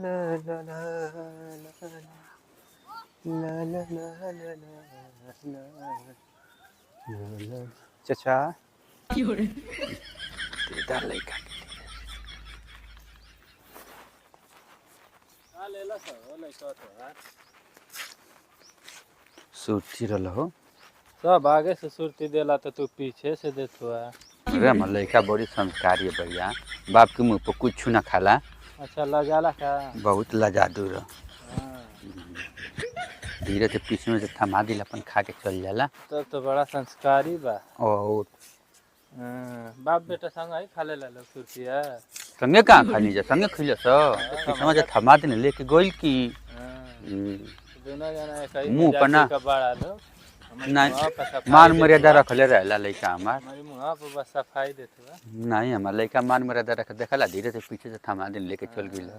ला ला ला ला ला ला ला ला ला। चाचा तेरा लड़का सुरती रहा हो सब आगे से सुरती देला तो तू पीछे से देतुआ। अरे हमार लड़का बड़ी संस्कारी है भैया, बाप के मुंह पर कुछ ना खाला। अच्छा लजाला का बहुत लजादू रह। हाँ। धीरे से पीछे में से थमा दिल अपन खा के चल जाला। तब तो बड़ा संस्कारी बा। और बाप बेटा संग आई खा ले लो सुरतिया। संगे कहाँ खाली जा, संगे खिले सो पीछे में से थमा दिल लेके गोइल की दोनों जना एक ही मुंह पर ना का बड़ा लो नहीं मान मर्यादा रखले रहेला लड़का हमार। हमारी मुंह पर बस सफाई देतुआ। नहीं हमार लड़का मान मर्यादा रख देखला, धीरे से पीछे से थमा दिल लेके चल गइल।